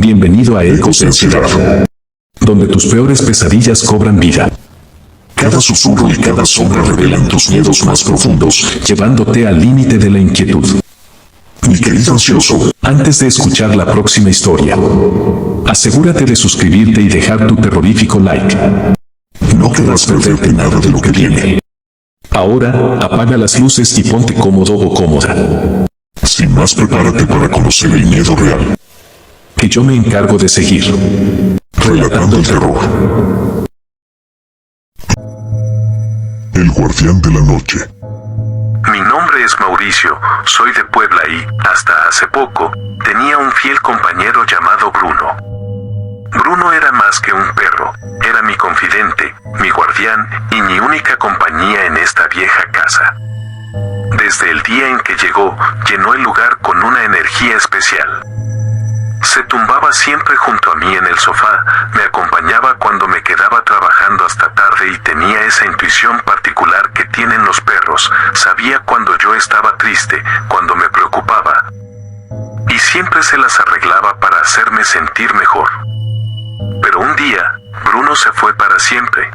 Bienvenido a Ecosensidad, donde tus peores pesadillas cobran vida. Cada susurro y cada sombra revelan tus miedos más profundos, Llevándote al límite de la inquietud. mi querido ansioso. Antes de escuchar la próxima historia, asegúrate de suscribirte y dejar tu terrorífico like. No querrás perderte nada de lo que viene. Ahora, apaga las luces y ponte cómodo o cómoda, Sin más, prepárate para conocer el miedo real, que yo me encargo de seguir. relatando el terror. El guardián de la noche. Mi nombre es Mauricio, soy de Puebla y, hasta hace poco, tenía un fiel compañero llamado Bruno. Bruno era más que un perro, era mi confidente, mi guardián y mi única compañía en esta vieja casa. Desde el día en que llegó, llenó el lugar con una energía especial. Se tumbaba siempre junto a mí en el sofá, me acompañaba cuando me quedaba trabajando hasta tarde y tenía esa intuición particular que tienen los perros, sabía cuando yo estaba triste, cuando me preocupaba. Y siempre se las arreglaba para hacerme sentir mejor. Pero un día, Bruno se fue para siempre.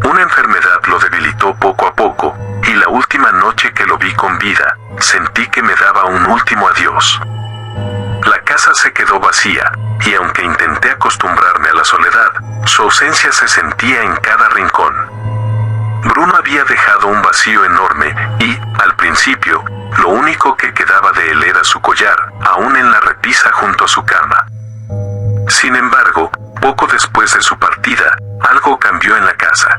Una enfermedad lo debilitó poco a poco, y la última noche que lo vi con vida, sentí que me daba un último adiós. La casa se quedó vacía, y aunque intenté acostumbrarme a la soledad, su ausencia se sentía en cada rincón. Bruno había dejado un vacío enorme, y, al principio, lo único que quedaba de él era su collar, aún en la repisa junto a su cama. Sin embargo, poco después de su partida, algo cambió en la casa.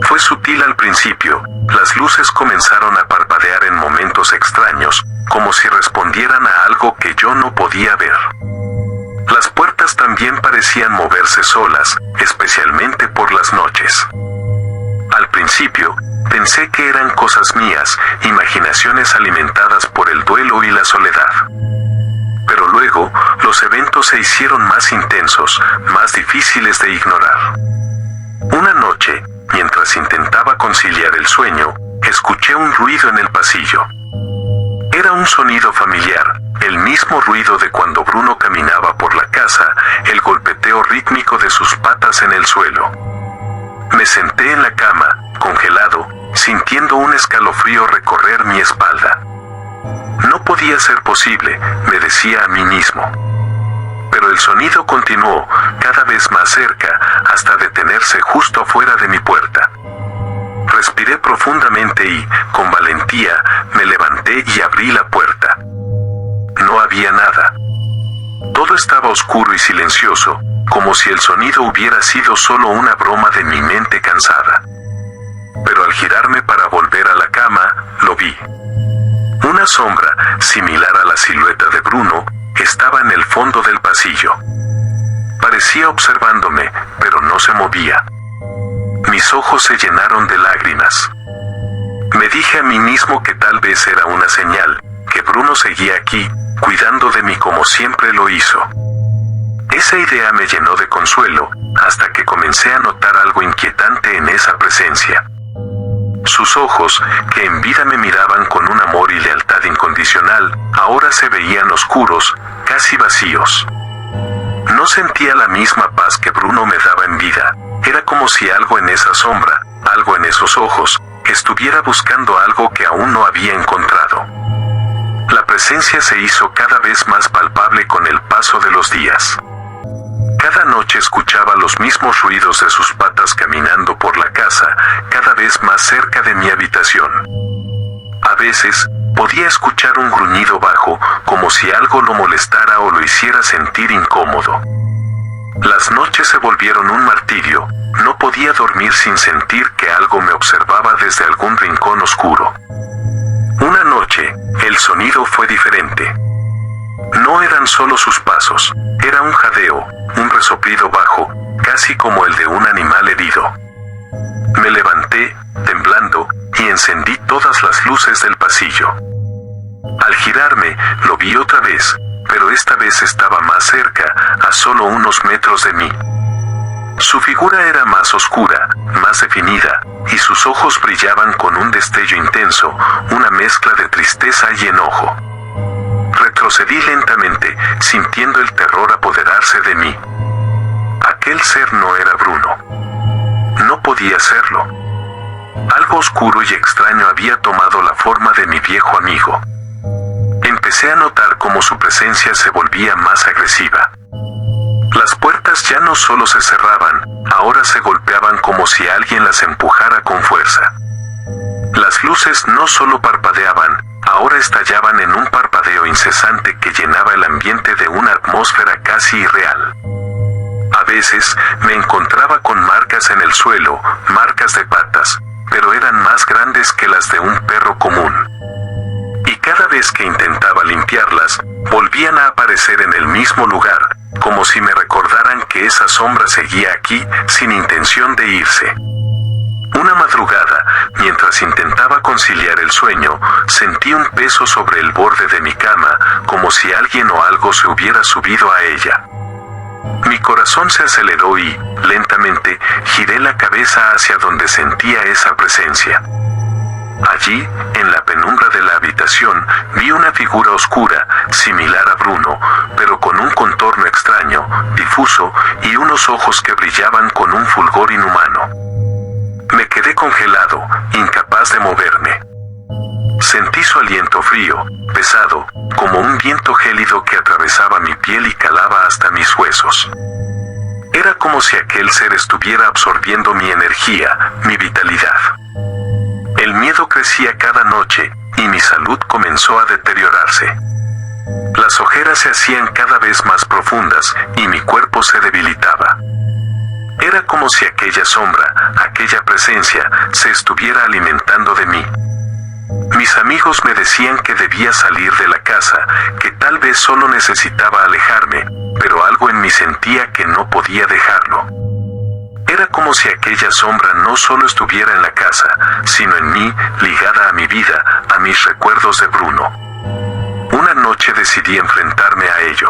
Fue sutil al principio, las luces comenzaron a parpadear en momentos extraños, como si respondieran a algo que yo no podía ver. Las puertas también parecían moverse solas, especialmente por las noches. Al principio, pensé que eran cosas mías, imaginaciones alimentadas por el duelo y la soledad. Pero luego, los eventos se hicieron más intensos, más difíciles de ignorar. Una noche, mientras intentaba conciliar el sueño, escuché un ruido en el pasillo. Era un sonido familiar, el mismo ruido de cuando Bruno caminaba por la casa, el golpeteo rítmico de sus patas en el suelo. Me senté en la cama, congelado, sintiendo un escalofrío recorrer mi espalda. No podía ser posible, me decía a mí mismo. Pero el sonido continuó, cada vez más cerca, hasta detenerse justo afuera de mi puerta. Respiré profundamente y, con valentía, me levanté y abrí la puerta. No había nada. Todo estaba oscuro y silencioso, como si el sonido hubiera sido solo una broma de mi mente cansada. Pero al girarme para volver a la cama, lo vi. Una sombra, similar a la silueta de Bruno, estaba en el fondo del pasillo. Parecía observándome, pero no se movía. Mis ojos se llenaron de lágrimas. Me dije a mí mismo que tal vez era una señal, que Bruno seguía aquí, cuidando de mí como siempre lo hizo. Esa idea me llenó de consuelo, hasta que comencé a notar algo inquietante en esa presencia. Sus ojos, que en vida me miraban con un amor y lealtad incondicional, ahora se veían oscuros, casi vacíos. No sentía la misma paz que Bruno me daba en vida, era como si algo en esa sombra, algo en esos ojos, estuviera buscando algo que aún no había encontrado. La presencia se hizo cada vez más palpable con el paso de los días. Cada noche escuchaba los mismos ruidos de sus patas caminando por la casa, cada vez más cerca de mi habitación. A veces, podía escuchar un gruñido bajo, como si algo lo molestara o lo hiciera sentir incómodo. Las noches se volvieron un martirio, no podía dormir sin sentir que algo me observaba desde algún rincón oscuro. Una noche, el sonido fue diferente. No eran solo sus pasos, era un jadeo, un resoplido bajo, casi como el de un animal herido. Me levanté, temblando, y encendí todas las luces del pasillo. Al girarme, lo vi otra vez, pero esta vez estaba más cerca, a solo unos metros de mí. Su figura era más oscura, más definida, y sus ojos brillaban con un destello intenso, una mezcla de tristeza y enojo. Retrocedí lentamente, sintiendo el terror apoderarse de mí. Aquel ser no era Bruno. No podía serlo. Algo oscuro y extraño había tomado la forma de mi viejo amigo. Empecé a notar cómo su presencia se volvía más agresiva. Las puertas ya no solo se cerraban, ahora se golpeaban como si alguien las empujara con fuerza. Las luces no solo parpadeaban, ahora estallaban en un parpadeo incesante que llenaba el ambiente de una atmósfera casi irreal. A veces, me encontraba con marcas en el suelo, marcas de patas, pero eran más grandes que las de un perro común. Y cada vez que intentaba limpiarlas, volvían a aparecer en el mismo lugar, como si me recordaran que esa sombra seguía aquí, sin intención de irse. Una madrugada, mientras intentaba conciliar el sueño, sentí un peso sobre el borde de mi cama, como si alguien o algo se hubiera subido a ella. Mi corazón se aceleró y, lentamente, giré la cabeza hacia donde sentía esa presencia. Allí, en la penumbra de la habitación, vi una figura oscura, similar a Bruno, pero con un contorno extraño, difuso, y unos ojos que brillaban con un fulgor inhumano. Me quedé congelado, incapaz de moverme. Sentí su aliento frío, pesado, como un viento gélido que atravesaba mi piel y calaba hasta mis huesos. Era como si aquel ser estuviera absorbiendo mi energía, mi vitalidad. El miedo crecía cada noche, y mi salud comenzó a deteriorarse. Las ojeras se hacían cada vez más profundas, y mi cuerpo se debilitaba. Era como si aquella sombra, aquella presencia, se estuviera alimentando de mí. Mis amigos me decían que debía salir de la casa, que tal vez solo necesitaba alejarme, pero algo en mí sentía que no podía dejarlo. Era como si aquella sombra no solo estuviera en la casa, sino en mí, ligada a mi vida, a mis recuerdos de Bruno. Una noche decidí enfrentarme a ello.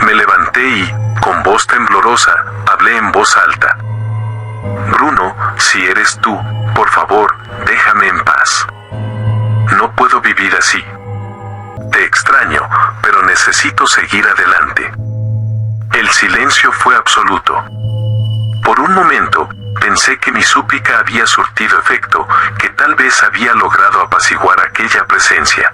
Me levanté y, con voz temblorosa, hablé en voz alta. Bruno, si eres tú, por favor, déjame en paz. No puedo vivir así. Te extraño, pero necesito seguir adelante. El silencio fue absoluto. Por un momento, pensé que mi súplica había surtido efecto, que tal vez había logrado apaciguar aquella presencia.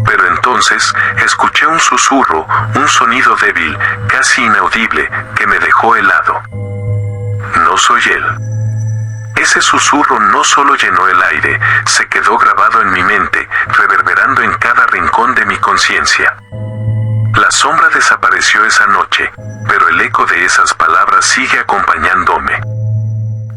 Pero entonces, escuché un susurro, un sonido débil, casi inaudible, que me dejó helado. No soy él. Ese susurro no solo llenó el aire, se quedó grabado en mi mente, reverberando en cada rincón de mi conciencia. La sombra desapareció esa noche, pero el eco de esas palabras sigue acompañándome.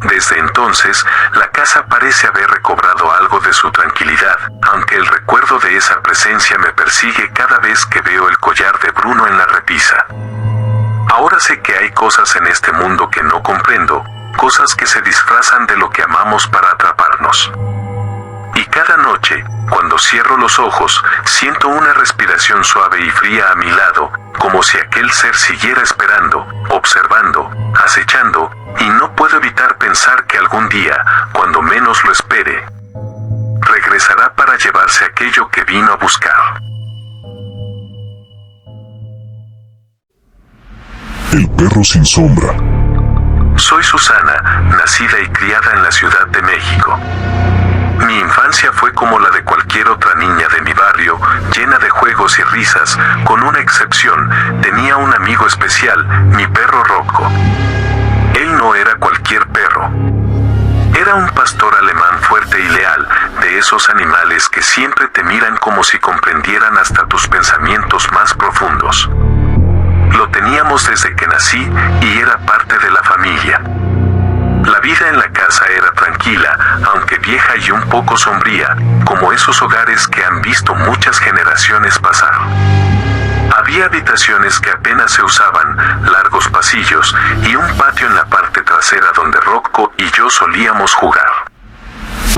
Desde entonces, la casa parece haber recobrado algo de su tranquilidad, aunque el recuerdo de esa presencia me persigue cada vez que veo el collar de Bruno en la repisa. Ahora sé que hay cosas en este mundo que no comprendo, cosas que se disfrazan de lo que amamos para atraparnos. Y cada noche, cuando cierro los ojos, siento una respiración suave y fría a mi lado, como si aquel ser siguiera esperando, observando, acechando, y no puedo evitar pensar que algún día, cuando menos lo espere, regresará para llevarse aquello que vino a buscar. El perro sin sombra. Soy Susana, nacida y criada en la Ciudad de México. Mi infancia fue como la de cualquier otra niña de mi barrio, llena de juegos y risas, con una excepción: tenía un amigo especial, mi perro Rocco. Él no era cualquier perro. Era un pastor alemán fuerte y leal, de esos animales que siempre te miran como si comprendieran hasta tus pensamientos más profundos. Lo teníamos desde que nací y era parte de la familia. La vida en la casa era tranquila, aunque vieja y un poco sombría, como esos hogares que han visto muchas generaciones pasar. Había habitaciones que apenas se usaban, largos pasillos, y un patio en la parte trasera donde Rocco y yo solíamos jugar.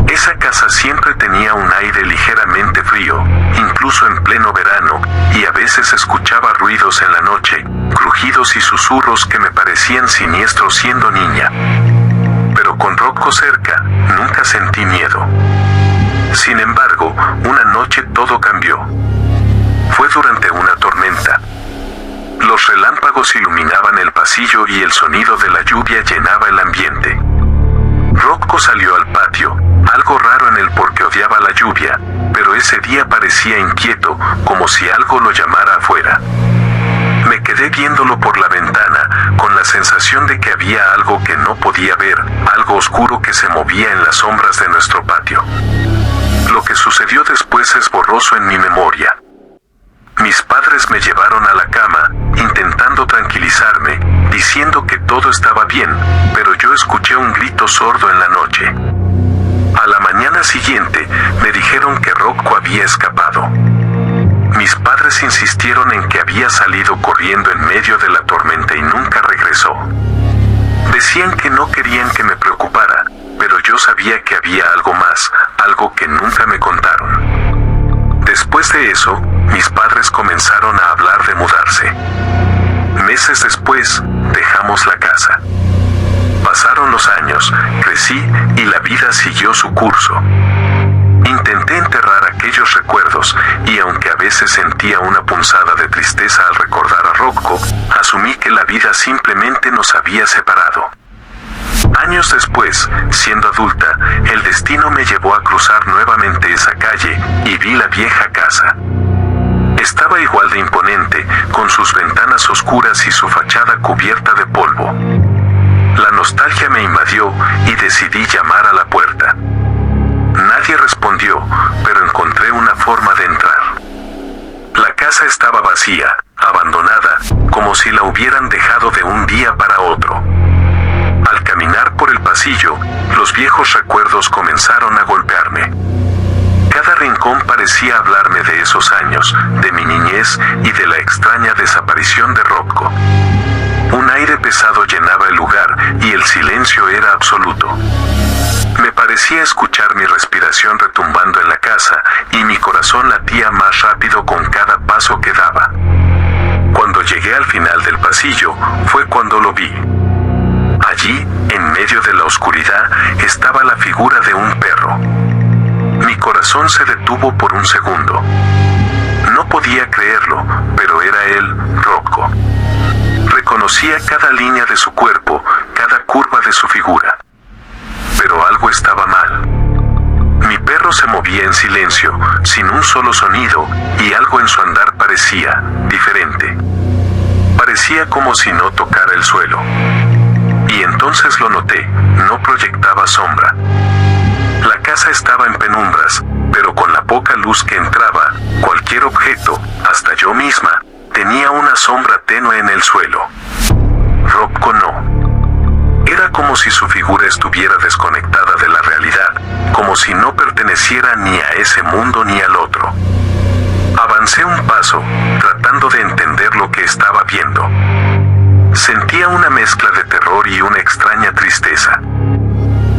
Esa casa siempre tenía un aire ligeramente frío, incluso en pleno verano, y a veces escuchaba ruidos en la noche, crujidos y susurros que me parecían siniestros siendo niña. Pero con Rocco cerca, nunca sentí miedo. Sin embargo, una noche todo cambió. Fue durante una tormenta. Los relámpagos iluminaban el pasillo y el sonido de la lluvia llenaba el ambiente. Rocco salió al patio, algo raro en él porque odiaba la lluvia, pero ese día parecía inquieto, como si algo lo llamara afuera. Me quedé viéndolo por la ventana, con la sensación de que había algo que no podía ver, algo oscuro que se movía en las sombras de nuestro patio. Lo que sucedió después es borroso en mi memoria. Mis padres me llevaron a la cama, intentando tranquilizarme, diciendo que todo estaba bien, pero yo escuché un grito sordo en la noche. A la mañana siguiente, me dijeron que Rocco había escapado. Mis padres insistieron en que había salido corriendo en medio de la tormenta y nunca regresó. Decían que no querían que me preocupara, pero yo sabía que había algo más, algo que nunca me contaron. Después de eso, mis padres comenzaron a hablar de mudarse. Meses después, dejamos la casa. Pasaron los años, crecí y la vida siguió su curso. Intenté enterrar aquellos recuerdos y aunque a veces sentía una punzada de tristeza al recordar a Rocco, asumí que la vida simplemente nos había separado. Años después, siendo adulta, el destino me llevó a cruzar nuevamente esa calle y vi la vieja casa. Estaba igual de imponente, con sus ventanas oscuras y su fachada cubierta de polvo. La nostalgia me invadió y decidí llamar a la puerta. Nadie respondió, pero encontré una forma de entrar. La casa estaba vacía, abandonada, como si la hubieran dejado de un día para otro. Al caminar por el pasillo, los viejos recuerdos comenzaron a golpearme. Cada rincón parecía hablarme de esos años, de mi niñez y de la extraña desaparición de Rocco. Un aire pesado llenaba el lugar y el silencio era absoluto. Me parecía escuchar mi respiración retumbando en la casa y mi corazón latía más rápido con cada paso que daba. Cuando llegué al final del pasillo, fue cuando lo vi. Allí, en medio de la oscuridad, estaba la figura de un perro. Mi corazón se detuvo por un segundo. No podía creerlo, pero era él, Rocco. Reconocía cada línea de su cuerpo, cada curva de su figura. Pero algo estaba mal. Mi perro se movía en silencio, sin un solo sonido, y algo en su andar parecía diferente. Parecía como si no tocara el suelo. Y entonces lo noté, no proyectaba sombra. La casa estaba en penumbras, pero con la poca luz que entraba, cualquier objeto, hasta yo misma, tenía una sombra tenue en el suelo. Rocco no. Era como si su figura estuviera desconectada de la realidad, como si no perteneciera ni a ese mundo ni al otro. Avancé un paso, tratando de entender lo que estaba viendo. Sentía una mezcla de terror y una extraña tristeza.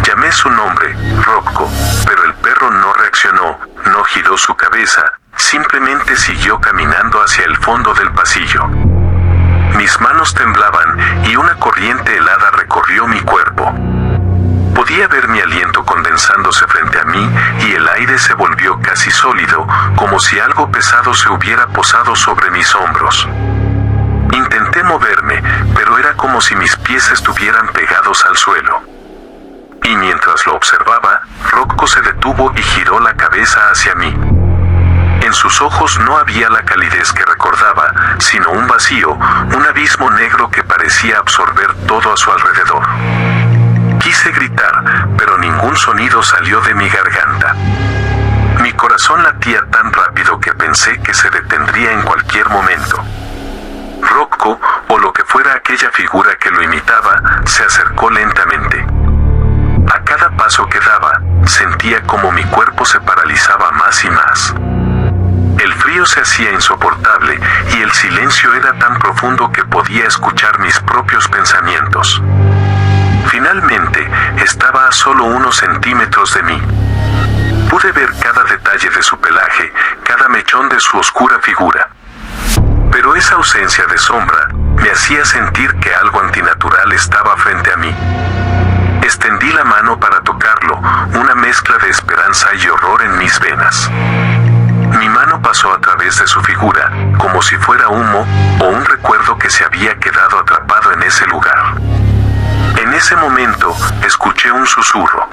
Llamé su nombre, Rocco, pero el perro no reaccionó, no giró su cabeza, simplemente siguió caminando hacia el fondo del pasillo. Mis manos temblaban y una corriente helada recorrió mi cuerpo. Podía ver mi aliento condensándose frente a mí y el aire se volvió casi sólido, como si algo pesado se hubiera posado sobre mis hombros. Intenté moverme, pero era como si mis pies estuvieran pegados al suelo. Y mientras lo observaba, Rocco se detuvo y giró la cabeza hacia mí. En sus ojos no había la calidez que recordaba, sino un vacío, un abismo negro que parecía absorber todo a su alrededor. Quise gritar, pero ningún sonido salió de mi garganta. Mi corazón latía tan rápido que pensé que se detendría en cualquier momento. Rocco, o lo que fuera aquella figura que lo imitaba, se acercó lentamente. A cada paso que daba, sentía como mi cuerpo se paralizaba más y más. El frío se hacía insoportable y el silencio era tan profundo que podía escuchar mis propios pensamientos. Finalmente, estaba a solo unos centímetros de mí. Pude ver cada detalle de su pelaje, cada mechón de su oscura figura. Pero esa ausencia de sombra me hacía sentir que algo antinatural estaba frente a mí. Extendí la mano para tocarlo, una mezcla de esperanza y horror en mis venas. Mi mano mano pasó a través de su figura, como si fuera humo o un recuerdo que se había quedado atrapado en ese lugar. En ese momento, escuché un susurro.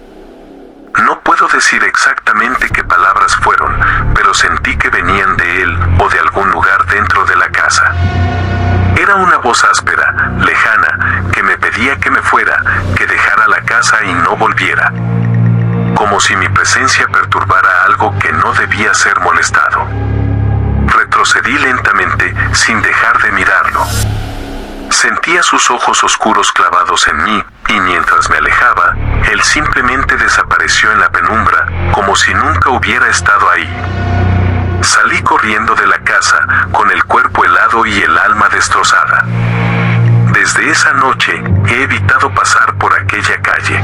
No puedo decir exactamente qué palabras fueron, pero sentí que venían de él o de algún lugar dentro de la casa. Era una voz áspera, lejana, que me pedía que me fuera, que dejara la casa y no volviera. Como si mi presencia perturbara algo que no debía ser molestado. Retrocedí lentamente, sin dejar de mirarlo. Sentía sus ojos oscuros clavados en mí, y mientras me alejaba, él simplemente desapareció en la penumbra, como si nunca hubiera estado ahí. Salí corriendo de la casa, con el cuerpo helado y el alma destrozada. Desde esa noche, he evitado pasar por aquella calle.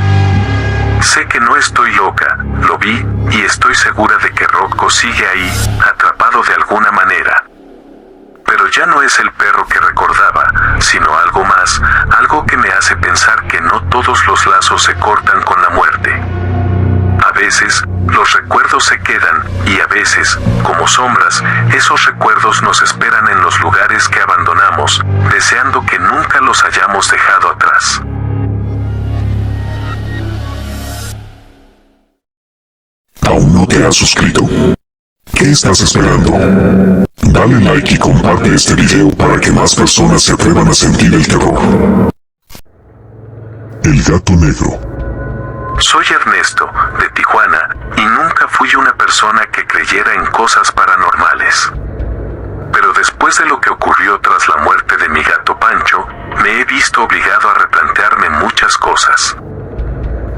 Sé que no estoy loca, lo vi, y estoy segura de que Rocco sigue ahí, atrapado de alguna manera. Pero ya no es el perro que recordaba, sino algo más, algo que me hace pensar que no todos los lazos se cortan con la muerte. A veces, los recuerdos se quedan, y a veces, como sombras, esos recuerdos nos esperan en los lugares que abandonamos, deseando que nunca los hayamos dejado atrás. ¿Aún no te has suscrito? ¿Qué estás esperando? Dale like y comparte este video para que más personas se atrevan a sentir el terror. El gato negro. Soy Ernesto, de Tijuana, y nunca fui una persona que creyera en cosas paranormales. Pero después de lo que ocurrió tras la muerte de mi gato Pancho, me he visto obligado a replantearme muchas cosas.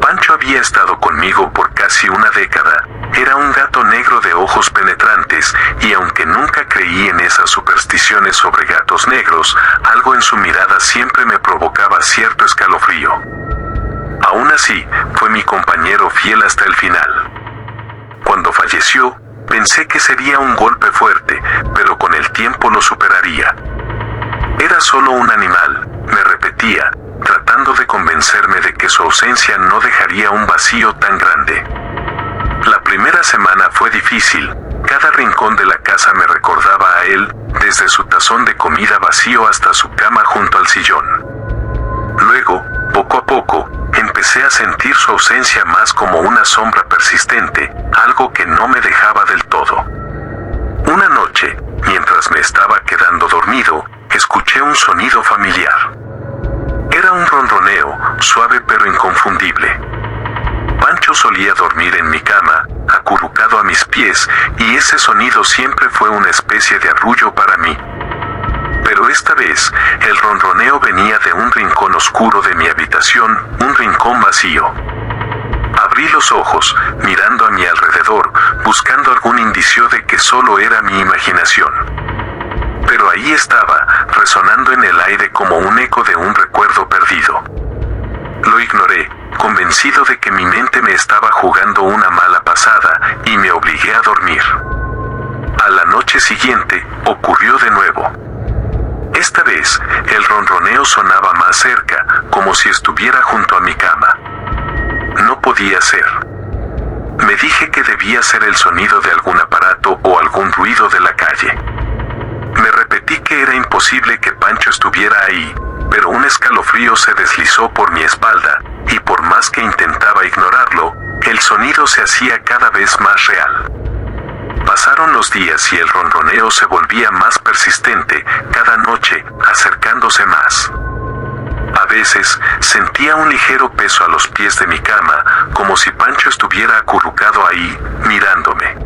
Pancho había estado conmigo por casi una década, era un gato negro de ojos penetrantes, y aunque nunca creí en esas supersticiones sobre gatos negros, algo en su mirada siempre me provocaba cierto escalofrío. Aún así, fue mi compañero fiel hasta el final. Cuando falleció, pensé que sería un golpe fuerte, pero con el tiempo lo superaría. Era solo un animal, me repetía, tratando de convencerme de que su ausencia no dejaría un vacío tan grande. La primera semana fue difícil, cada rincón de la casa me recordaba a él, desde su tazón de comida vacío hasta su cama junto al sillón. Luego, poco a poco, empecé a sentir su ausencia más como una sombra persistente, algo que no me dejaba del todo. Una noche, mientras me estaba quedando dormido, escuché un sonido familiar. Era un ronroneo, suave pero inconfundible. Pancho solía dormir en mi cama, acurrucado a mis pies, y ese sonido siempre fue una especie de arrullo para mí. Pero esta vez, el ronroneo venía de un rincón oscuro de mi habitación, un rincón vacío. Abrí los ojos, mirando a mi alrededor, buscando algún indicio de que solo era mi imaginación. Pero ahí estaba, resonando en el aire como un eco de un recuerdo perdido. Lo ignoré, convencido de que mi mente me estaba jugando una mala pasada, y me obligué a dormir. A la noche siguiente, ocurrió de nuevo. Esta vez, el ronroneo sonaba más cerca, como si estuviera junto a mi cama. No podía ser. Me dije que debía ser el sonido de algún aparato o algún ruido de la calle. Me repetí que era imposible que Pancho estuviera ahí, pero un escalofrío se deslizó por mi espalda, y por más que intentaba ignorarlo, el sonido se hacía cada vez más real. Pasaron los días y el ronroneo se volvía más persistente, cada noche, acercándose más. A veces, sentía un ligero peso a los pies de mi cama, como si Pancho estuviera acurrucado ahí, mirándome.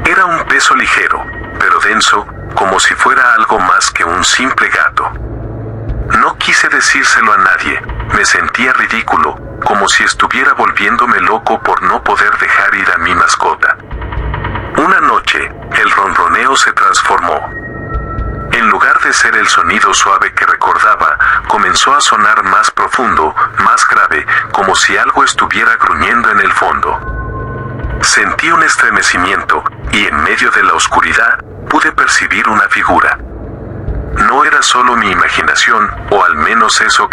Era un peso ligero, pero denso, como si fuera algo más que un simple gato. No quise decírselo a nadie, me sentía ridículo, como si estuviera volviéndome loco por no poder dejar ir a mi mascota. Una noche, el ronroneo se transformó. En lugar de ser el sonido suave que recordaba, comenzó a sonar más profundo, más grave, como si algo estuviera gruñendo en el fondo. Sentí un estremecimiento, y en medio de la oscuridad, pude percibir una figura. No era solo mi imaginación, o al menos eso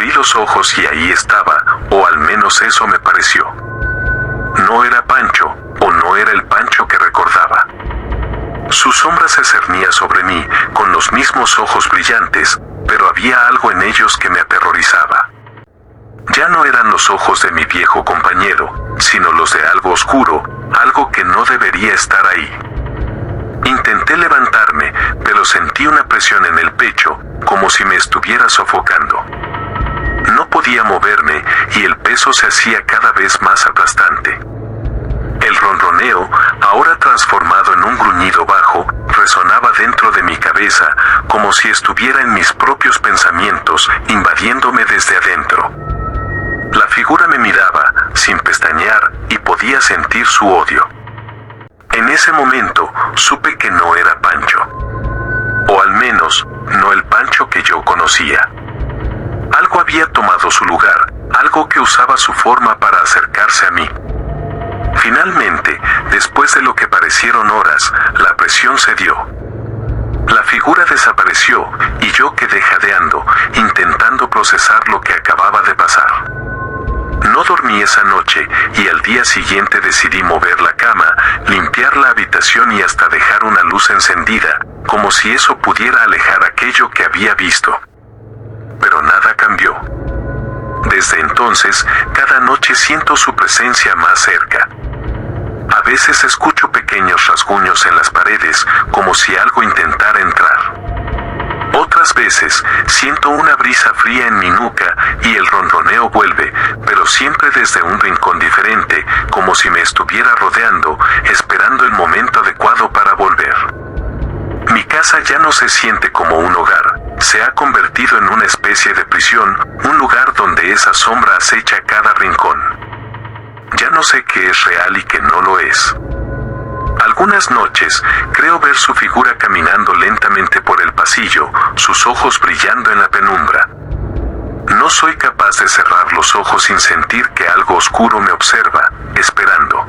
Abrí los ojos y ahí estaba, o al menos eso me pareció. No era Pancho, o no era el Pancho que recordaba. Su sombra se cernía sobre mí, con los mismos ojos brillantes, pero había algo en ellos que me aterrorizaba. Ya no eran los ojos de mi viejo compañero, sino los de algo oscuro, algo que no debería estar ahí. Intenté levantarme, pero sentí una presión en el pecho, como si me estuviera sofocando. No podía moverme, y el peso se hacía cada vez más aplastante. El ronroneo, ahora transformado en un gruñido bajo, resonaba dentro de mi cabeza, como si estuviera en mis propios pensamientos, invadiéndome desde adentro. La figura me miraba, sin pestañear, y podía sentir su odio. En ese momento, supe que no era Pancho. O al menos, no el Pancho que yo conocía. Algo había tomado su lugar, algo que usaba su forma para acercarse a mí. Finalmente, después de lo que parecieron horas, la presión cedió. La figura desapareció, y yo quedé jadeando, intentando procesar lo que acababa de pasar. No dormí esa noche, y al día siguiente decidí mover la cama, limpiar la habitación y hasta dejar una luz encendida, como si eso pudiera alejar aquello que había visto. Pero nada cambió. Desde entonces, cada noche siento su presencia más cerca. A veces escucho pequeños rasguños en las paredes, como si algo intentara entrar. Otras veces, siento una brisa fría en mi nuca, y el ronroneo vuelve, pero siempre desde un rincón diferente, como si me estuviera rodeando, esperando el momento adecuado para volver. Mi casa ya no se siente como un hogar, se ha convertido en una especie de prisión, un lugar donde esa sombra acecha cada rincón. Ya no sé qué es real y qué no lo es. Algunas noches, creo ver su figura caminando lentamente por el pasillo, sus ojos brillando en la penumbra. No soy capaz de cerrar los ojos sin sentir que algo oscuro me observa, esperando.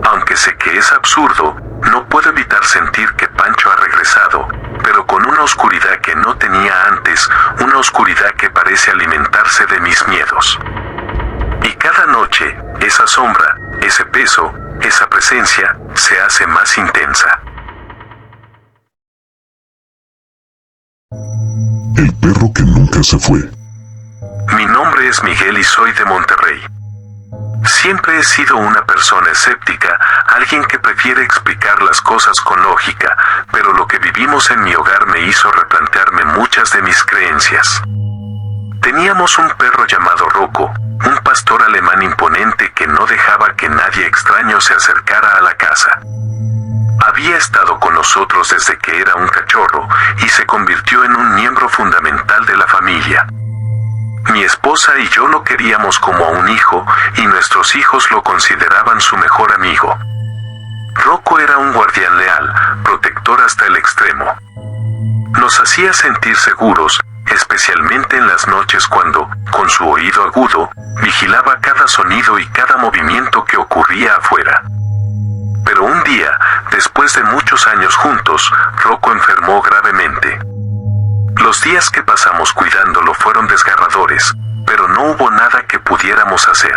Aunque sé que es absurdo, no puedo evitar sentir que Pancho ha regresado, pero con una oscuridad que no tenía antes, una oscuridad que parece alimentarse de mis miedos. Y cada noche, esa sombra, ese peso, esa presencia, se hace más intensa. El perro que nunca se fue. Mi nombre es Miguel y soy de Monterrey. Siempre he sido una persona escéptica, alguien que prefiere explicar las cosas con lógica, pero lo que vivimos en mi hogar me hizo replantearme muchas de mis creencias. Teníamos un perro llamado Rocco, un pastor alemán imponente que no dejaba que nadie extraño se acercara a la casa. Había estado con nosotros desde que era un cachorro y se convirtió en un miembro fundamental de la familia. Mi esposa y yo lo queríamos como a un hijo y nuestros hijos lo consideraban su mejor amigo. Rocco era un guardián leal, protector hasta el extremo. Nos hacía sentir seguros, especialmente en las noches cuando, con su oído agudo, vigilaba cada sonido y cada movimiento que ocurría afuera. Pero un día, después de muchos años juntos, Rocco enfermó gravemente. Los días que pasamos cuidándolo fueron desgarradores, pero no hubo nada que pudiéramos hacer.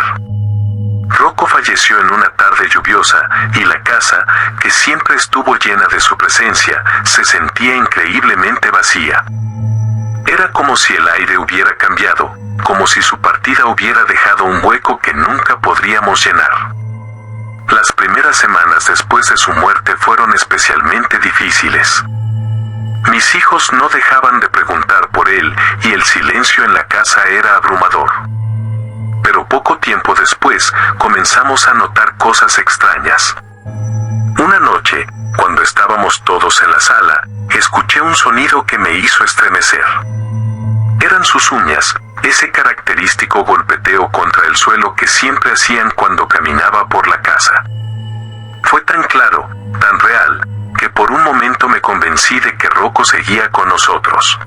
Rocco falleció en una tarde lluviosa, y la casa, que siempre estuvo llena de su presencia, se sentía increíblemente vacía. Era como si el aire hubiera cambiado, como si su partida hubiera dejado un hueco que nunca podríamos llenar. Las primeras semanas después de su muerte fueron especialmente difíciles. Mis hijos no dejaban de preguntar por él, y el silencio en la casa era abrumador. Pero poco tiempo después, comenzamos a notar cosas extrañas. Una noche, cuando estábamos todos en la sala, escuché un sonido que me hizo estremecer. Eran sus uñas, ese característico golpeteo contra el suelo que siempre hacían cuando caminaba por la casa. Fue tan claro, tan real, que por un momento me convencí de que Rocco seguía con nosotros.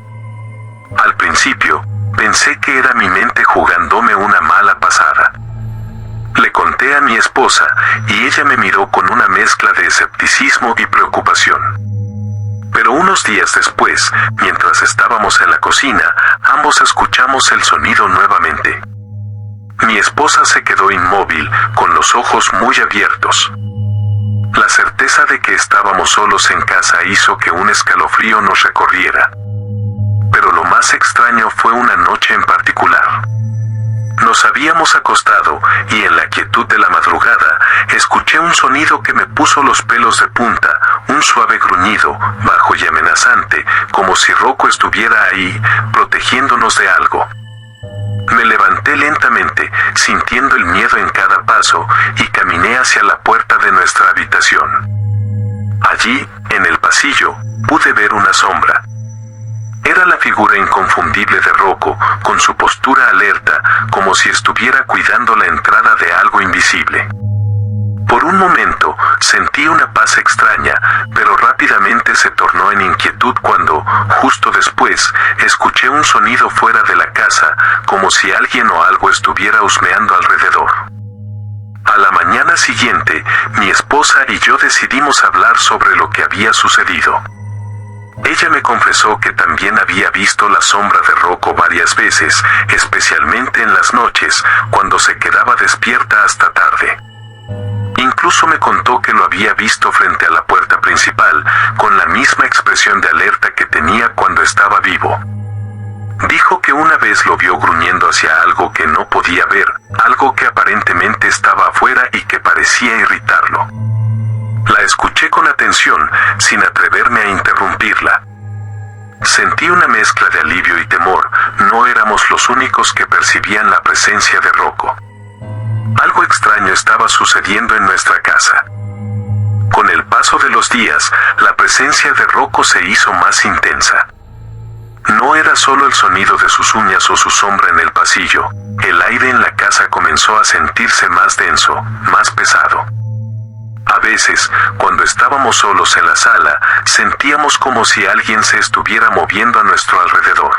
Al principio, pensé que era mi mente jugándome una mala pasada. Le conté a mi esposa, y ella me miró con una mezcla de escepticismo y preocupación. Pero unos días después, mientras estábamos en la cocina, ambos escuchamos el sonido nuevamente. Mi esposa se quedó inmóvil, con los ojos muy abiertos. La certeza de que estábamos solos en casa hizo que un escalofrío nos recorriera. Pero lo más extraño fue una noche en particular. Nos habíamos acostado y en la quietud de la madrugada escuché un sonido que me puso los pelos de punta, un suave gruñido, bajo y amenazante, como si Rocco estuviera ahí, protegiéndonos de algo. Me levanté lentamente, sintiendo el miedo en cada paso, y caminé hacia la puerta de nuestra habitación. Allí, en el pasillo, pude ver una sombra. Era la figura inconfundible de Rocco, con su postura alerta, como si estuviera cuidando la entrada de algo invisible. Por un momento, sentí una paz extraña, pero rápidamente se tornó en inquietud cuando, justo después, escuché un sonido fuera de la casa, como si alguien o algo estuviera husmeando alrededor. A la mañana siguiente, mi esposa y yo decidimos hablar sobre lo que había sucedido. Ella me confesó que también había visto la sombra de Rocco varias veces, especialmente en las noches, cuando se quedaba despierta hasta tarde. Incluso me contó que lo había visto frente a la puerta principal, con la misma expresión de alerta que tenía cuando estaba vivo. Dijo que una vez lo vio gruñendo hacia algo que no podía ver, algo que aparentemente estaba afuera y que parecía irritarlo. La escuché con atención, sin atreverme a interrumpirla. Sentí una mezcla de alivio y temor, no éramos los únicos que percibían la presencia de Rocco. Algo extraño estaba sucediendo en nuestra casa. Con el paso de los días, la presencia de Rocco se hizo más intensa. No era solo el sonido de sus uñas o su sombra en el pasillo, el aire en la casa comenzó a sentirse más denso, más pesado. A veces, cuando estábamos solos en la sala, sentíamos como si alguien se estuviera moviendo a nuestro alrededor.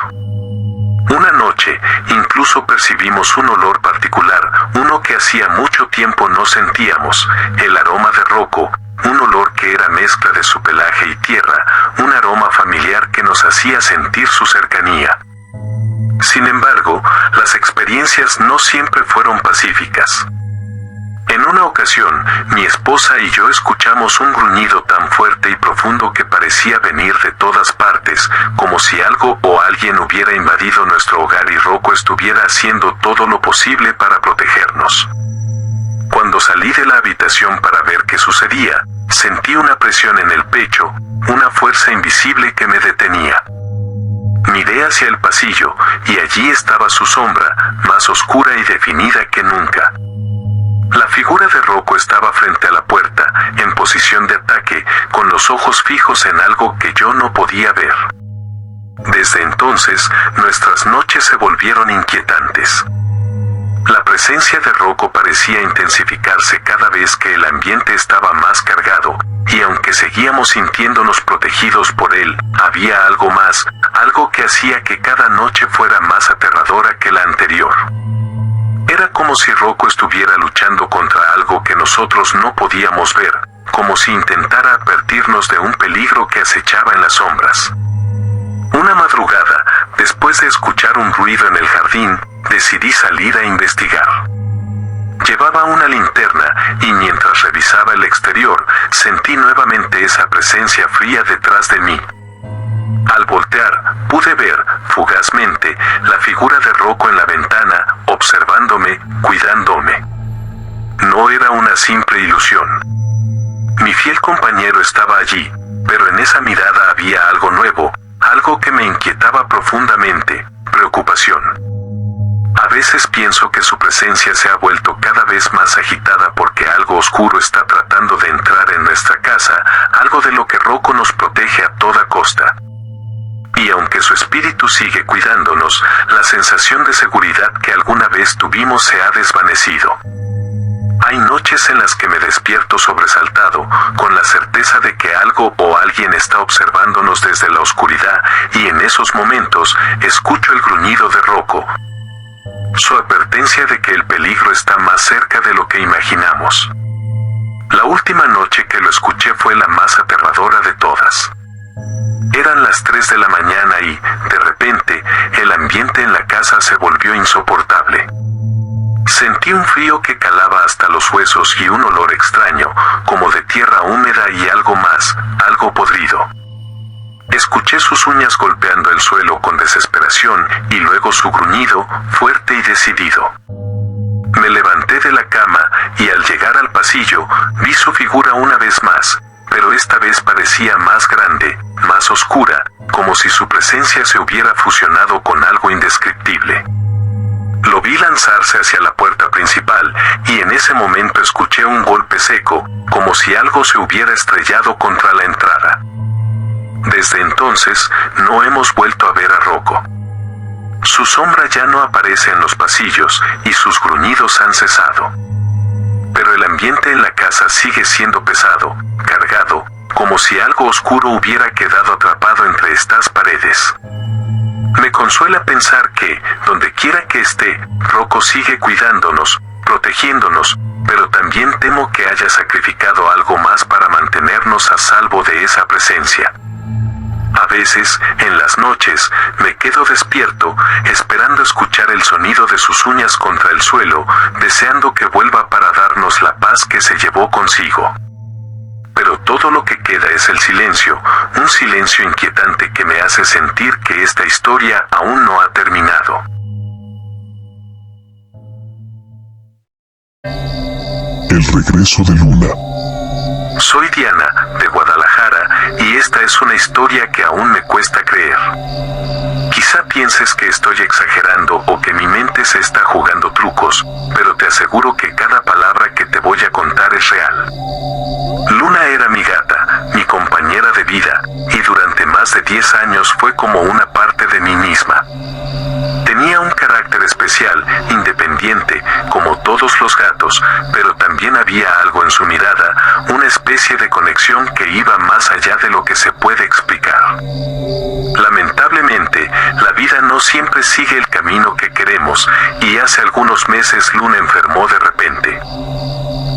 Una noche, incluso percibimos un olor particular, uno que hacía mucho tiempo no sentíamos, el aroma de Rocco, un olor que era mezcla de su pelaje y tierra, un aroma familiar que nos hacía sentir su cercanía. Sin embargo, las experiencias no siempre fueron pacíficas. En una ocasión, mi esposa y yo escuchamos un gruñido tan fuerte y profundo que parecía venir de todas partes, como si algo o alguien hubiera invadido nuestro hogar y Rocco estuviera haciendo todo lo posible para protegernos. Cuando salí de la habitación para ver qué sucedía, sentí una presión en el pecho, una fuerza invisible que me detenía. Miré hacia el pasillo, y allí estaba su sombra, más oscura y definida que nunca. La figura de Rocco estaba frente a la puerta, en posición de ataque, con los ojos fijos en algo que yo no podía ver. Desde entonces, nuestras noches se volvieron inquietantes. La presencia de Rocco parecía intensificarse cada vez que el ambiente estaba más cargado, y aunque seguíamos sintiéndonos protegidos por él, había algo más, algo que hacía que cada noche fuera más aterradora que la anterior. Era como si Rocco estuviera luchando contra algo que nosotros no podíamos ver, como si intentara advertirnos de un peligro que acechaba en las sombras. Una madrugada, después de escuchar un ruido en el jardín, decidí salir a investigar. Llevaba una linterna, y mientras revisaba el exterior, sentí nuevamente esa presencia fría detrás de mí. Al voltear, pude ver, fugazmente, la figura de Rocco en la ventana, observándome, cuidándome. No era una simple ilusión. Mi fiel compañero estaba allí, pero en esa mirada había algo nuevo, algo que me inquietaba profundamente, preocupación. A veces pienso que su presencia se ha vuelto cada vez más agitada porque algo oscuro está tratando de entrar en nuestra casa, algo de lo que Rocco nos protege a toda costa. Y aunque su espíritu sigue cuidándonos, la sensación de seguridad que alguna vez tuvimos se ha desvanecido. Hay noches en las que me despierto sobresaltado, con la certeza de que algo o alguien está observándonos desde la oscuridad, y en esos momentos, escucho el gruñido de Rocco. Su advertencia de que el peligro está más cerca de lo que imaginamos. La última noche que lo escuché fue la más aterradora de todas. Eran las 3 de la mañana y, de repente, el ambiente en la casa se volvió insoportable. Sentí un frío que calaba hasta los huesos y un olor extraño, como de tierra húmeda y algo más, algo podrido. Escuché sus uñas golpeando el suelo con desesperación y luego su gruñido, fuerte y decidido. Me levanté de la cama y al llegar al pasillo, vi su figura una vez más, pero esta vez parecía más grande, más oscura, como si su presencia se hubiera fusionado con algo indescriptible. Lo vi lanzarse hacia la puerta principal, y en ese momento escuché un golpe seco, como si algo se hubiera estrellado contra la entrada. Desde entonces, no hemos vuelto a ver a Rocco. Su sombra ya no aparece en los pasillos, y sus gruñidos han cesado. Pero el ambiente en la casa sigue siendo pesado, cargado, como si algo oscuro hubiera quedado atrapado entre estas paredes. Me consuela pensar que, donde quiera que esté, Rocco sigue cuidándonos, protegiéndonos, pero también temo que haya sacrificado algo más para mantenernos a salvo de esa presencia. A veces, en las noches, me quedo despierto, esperando escuchar el sonido de sus uñas contra el suelo, deseando que vuelva para darnos la paz que se llevó consigo. Pero todo lo que queda es el silencio, un silencio inquietante que me hace sentir que esta historia aún no ha terminado. El regreso de Luna. Soy Diana, de Guadalajara, y esta es una historia que aún me cuesta creer. Quizá pienses que estoy exagerando o que mi mente se está jugando trucos, pero te aseguro que cada palabra que te voy a contar es real. Luna era mi gata, mi compañera de vida, y durante más de 10 años fue como una parte de mí misma. Tenía un carácter especial, independiente, como todos los gatos, pero también había algo en su mirada, una especie de conexión que iba más allá de lo que se puede explicar. Lamentablemente, la vida no siempre sigue el camino que queremos, y hace algunos meses Luna enfermó de repente.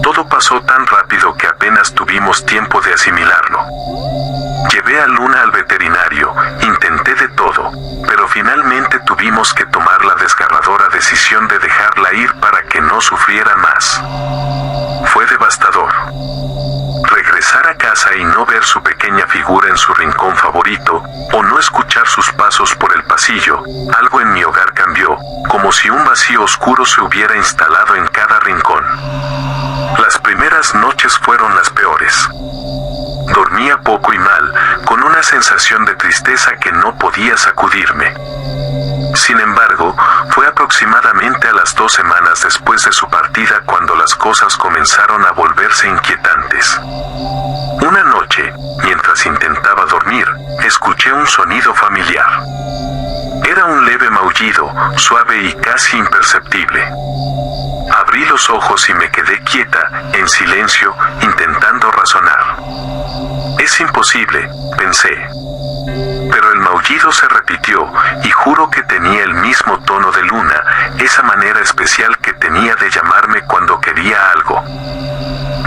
Todo pasó tan rápido que apenas tuvimos tiempo de asimilarlo. Llevé a Luna al veterinario, intenté de todo, pero finalmente tuvimos que tomar la desgarradora decisión de dejarla ir para que no sufriera más. Fue devastador. Regresar a casa y no ver su pequeña figura en su rincón favorito, o no escuchar sus pasos por el pasillo, algo en mi hogar cambió, como si un vacío oscuro se hubiera instalado en cada rincón. Las primeras noches fueron las peores. Dormía poco y mal, con una sensación de tristeza que no podía sacudirme. Sin embargo, fue aproximadamente a las 2 semanas después de su partida cuando las cosas comenzaron a volverse inquietantes. Una noche, mientras intentaba dormir, escuché un sonido familiar. Era un leve maullido, suave y casi imperceptible. Abrí los ojos y me quedé quieta, en silencio, intentando razonar. Es imposible, pensé. Pero el maullido se repitió, y juro que tenía el mismo tono de Luna, esa manera especial que tenía de llamarme cuando quería algo.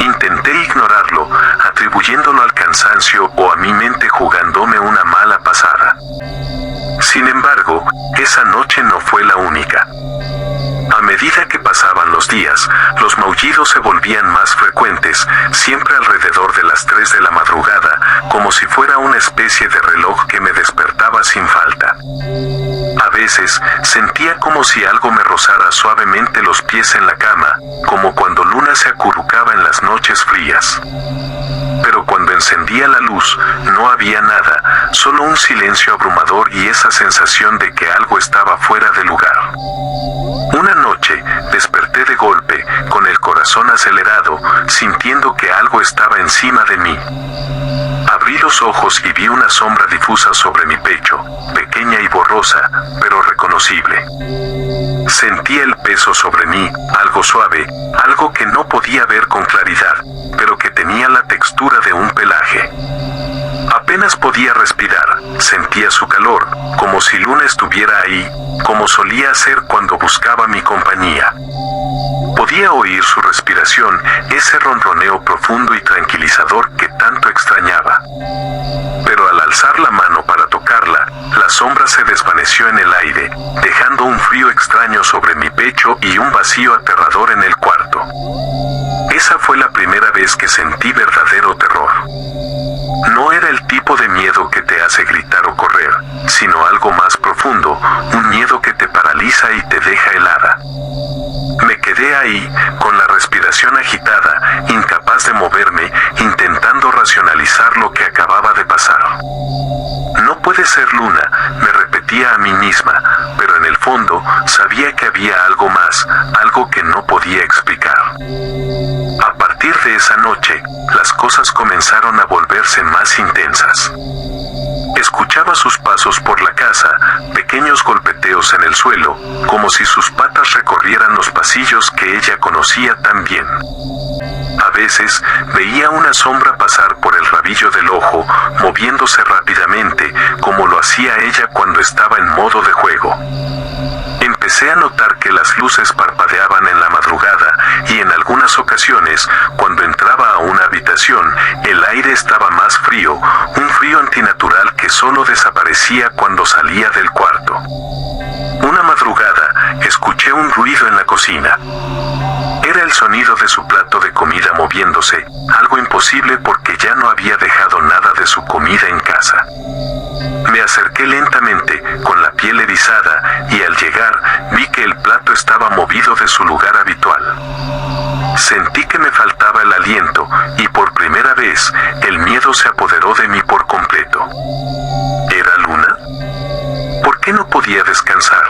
Intenté ignorarlo, atribuyéndolo al cansancio o a mi mente jugándome una mala pasada. Sin embargo, esa noche no fue la única. A medida que pasaban los días, los maullidos se volvían más frecuentes, siempre alrededor de las 3 de la madrugada, como si fuera una especie de reloj que me despertaba sin falta. A veces, sentía como si algo me rozara suavemente los pies en la cama, como cuando Luna se acurrucaba en las noches frías. Pero cuando encendía la luz, no había nada, solo un silencio abrumador y esa sensación de que algo estaba fuera de lugar. Una noche, desperté de golpe, con el corazón acelerado, sintiendo que algo estaba encima de mí. Abrí los ojos y vi una sombra difusa sobre mi pecho, pequeña y borrosa, pero reconocible. Sentí el peso sobre mí, algo suave, algo que no podía ver con claridad, pero que tenía la textura de un pelaje. Apenas podía respirar, sentía su calor, como si Luna estuviera ahí, como solía hacer cuando buscaba mi compañía. Podía oír su respiración, ese ronroneo profundo y tranquilizador que tanto extrañaba. Pero al alzar la mano para tocarla, la sombra se desvaneció en el aire, dejando un frío extraño sobre mi pecho y un vacío aterrador en el cuarto. Esa fue la primera vez que sentí verdadero terror. No era el tipo de miedo que te hace gritar o correr, sino algo más profundo, un miedo que te paraliza y te deja helada. Me quedé ahí, con la respiración agitada, incapaz de moverme, intentando racionalizar lo que acababa de pasar. No puede ser Luna, me repetía a mí misma, pero en el fondo sabía que había algo más, algo que no podía explicar. A partir de esa noche, las cosas comenzaron a volverse más intensas. Escuchaba sus pasos por la casa, pequeños golpeteos en el suelo, como si sus patas recorrieran los pasillos que ella conocía tan bien. A veces, veía una sombra pasar por el rabillo del ojo, moviéndose rápidamente, como lo hacía ella cuando estaba en modo de juego. Empecé a notar que las luces parpadeaban en la madrugada, y en algunas ocasiones, cuando entraba a una habitación, el aire estaba más frío, un frío antinatural que solo desaparecía cuando salía del cuarto. Una madrugada, escuché un ruido en la cocina. Era el sonido de su plato de comida moviéndose, algo imposible porque ya no había dejado nada de su comida en casa. Me acerqué lentamente, con la piel erizada, y al llegar, vi que el plato estaba movido de su lugar habitual. Sentí que me faltaba el aliento, y por primera vez, el miedo se apoderó de mí por completo. ¿Era Luna? ¿Por qué no podía descansar?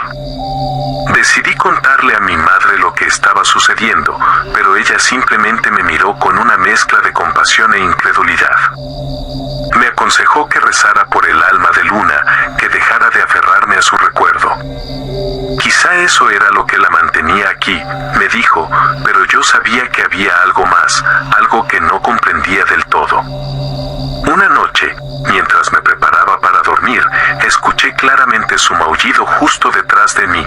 Decidí contarle a mi madre lo que estaba sucediendo, pero ella simplemente me miró con una mezcla de compasión e incredulidad. Me aconsejó que rezara por el alma de Luna, que dejara de aferrarme a su recuerdo. Quizá eso era lo que la mantenía aquí, me dijo, pero yo sabía que había algo más, algo que no comprendía del todo. Una noche, mientras me preparaba para dormir, escuché claramente su maullido justo detrás de mí.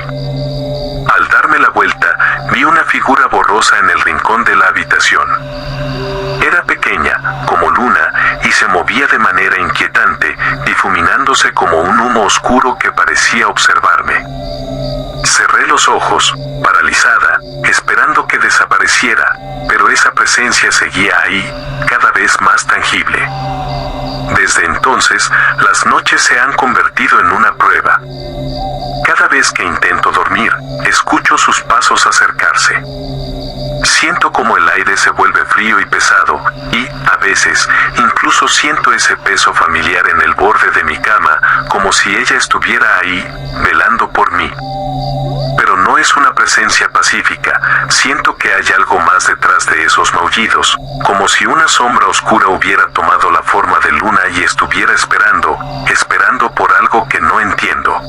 Al darme la vuelta, vi una figura borrosa en el rincón de la habitación. Era pequeña, como Luna, y se movía de manera inquietante, difuminándose como un humo oscuro que parecía observarme. Cerré los ojos, paralizada, esperando que desapareciera, pero esa presencia seguía ahí, cada vez más tangible. Desde entonces, las noches se han convertido en una prueba. Cada vez que intento dormir, escucho sus pasos acercarse. Siento como el aire se vuelve frío y pesado, y, a veces, incluso siento ese peso familiar en el borde de mi cama, como si ella estuviera ahí, velando por mí. Pero no es una presencia pacífica, siento que hay algo más detrás de esos maullidos, como si una sombra oscura hubiera tomado la forma de Luna y estuviera esperando por algo que no entiendo.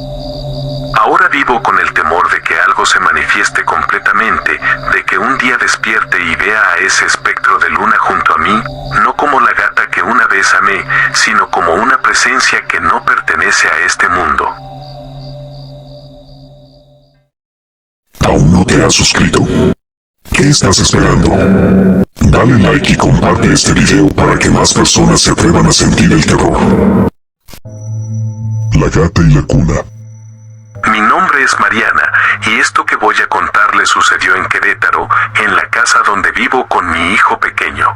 Ahora vivo con el temor de que algo se manifieste completamente, de que un día despierte y vea a ese espectro de Luna junto a mí, no como la gata que una vez amé, sino como una presencia que no pertenece a este mundo. ¿Aún no te has suscrito? ¿Qué estás esperando? Dale like y comparte este video para que más personas se atrevan a sentir el terror. La gata y la cuna. Mi nombre es Mariana, y esto que voy a contarle sucedió en Querétaro, en la casa donde vivo con mi hijo pequeño.